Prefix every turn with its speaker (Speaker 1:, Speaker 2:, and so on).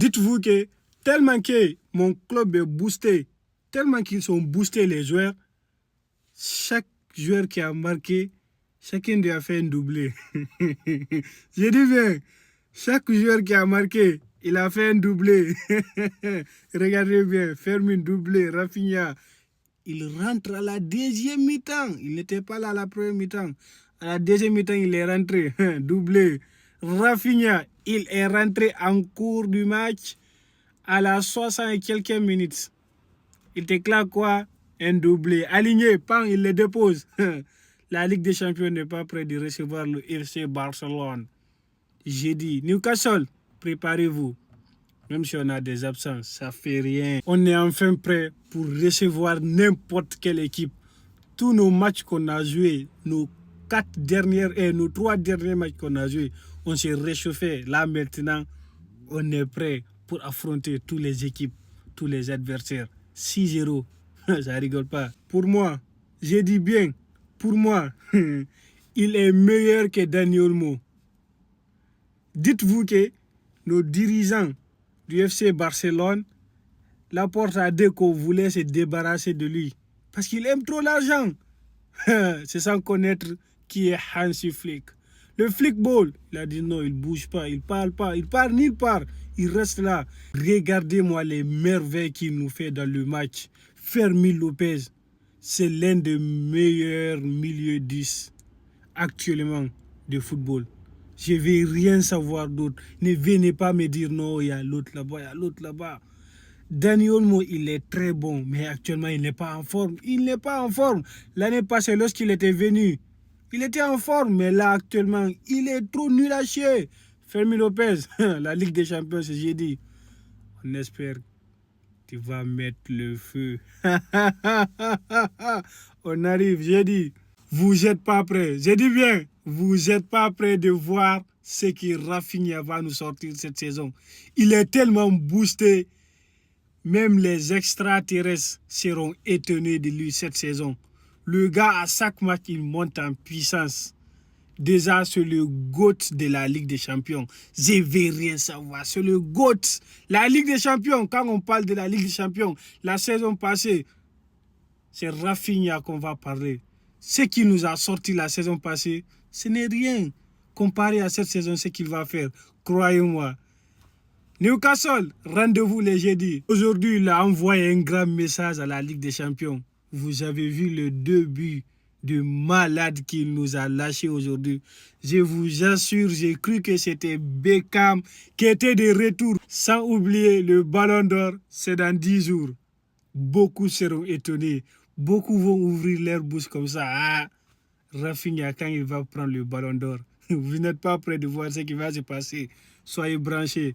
Speaker 1: Dites-vous que tellement que mon club est boosté, tellement qu'ils sont boostés les joueurs, chaque joueur qui a marqué, chacun doit a fait un doublé. J'ai dit bien, chaque joueur qui a marqué, il a fait un doublé. Regardez bien, Fermin doublé, Rafinha. Il rentre à la deuxième mi-temps. Il n'était pas là à la première mi-temps. À la deuxième mi-temps, il est rentré, doublé. Rafinha, il est rentré en cours du match à la 60 et quelques minutes. Il déclare quoi? Un doublé. Aligné, pan, il le dépose. La Ligue des Champions n'est pas prête de recevoir le FC Barcelone. J'ai dit, Newcastle, préparez-vous. Même si on a des absences, ça fait rien. On est enfin prêt pour recevoir n'importe quelle équipe. Tous nos matchs qu'on a joués, nos 3 derniers matchs qu'on a joués, on s'est réchauffé. Là maintenant, on est prêt pour affronter toutes les équipes, tous les adversaires. 6-0, ça rigole pas. Pour moi, j'ai dit bien, pour moi, il est meilleur que Dani Olmo. Dites-vous que nos dirigeants du FC Barcelone, Laporta Deco voulait se débarrasser de lui parce qu'il aime trop l'argent. C'est sans connaître qui est Hansi Flick. Le Flickball, il a dit non, il ne bouge pas, il parle pas, il part nulle part, il reste là. Regardez-moi les merveilles qu'il nous fait dans le match. Fermin Lopez, c'est l'un des meilleurs milieux 10 actuellement de football. Je ne vais rien savoir d'autre. Ne venez pas me dire non, il y a l'autre là-bas, il y a l'autre là-bas. Dani Olmo, il est très bon, mais actuellement, il n'est pas en forme. Il n'est pas en forme. L'année passée, lorsqu'il était venu, il était en forme, mais là, actuellement, il est trop nul à chier. Fermin Lopez, la Ligue des Champions, c'est j'ai dit. On espère que tu vas mettre le feu. On arrive, j'ai dit. Vous n'êtes pas prêts. J'ai dit bien, vous n'êtes pas prêts de voir ce que Rafinha va nous sortir cette saison. Il est tellement boosté. Même les extraterrestres seront étonnés de lui cette saison. Le gars, à chaque match, il monte en puissance. Déjà, c'est le GOAT de la Ligue des Champions. Je ne vais rien savoir. C'est le GOAT. La Ligue des Champions, quand on parle de la Ligue des Champions, la saison passée, c'est Rafinha qu'on va parler. Ce qui nous a sorti la saison passée, ce n'est rien comparé à cette saison, ce qu'il va faire. Croyez-moi. Newcastle, rendez-vous les jeudis. Aujourd'hui, il a envoyé un grand message à la Ligue des Champions. Vous avez vu le 2 buts de malade qu'il nous a lâché aujourd'hui. Je vous assure, j'ai cru que c'était Beckham qui était de retour. Sans oublier le Ballon d'Or, c'est dans 10 jours. Beaucoup seront étonnés. Beaucoup vont ouvrir leur bouche comme ça. Ah, Rafinha, quand il va prendre le Ballon d'Or. Vous n'êtes pas prêts de voir ce qui va se passer. Soyez branchés.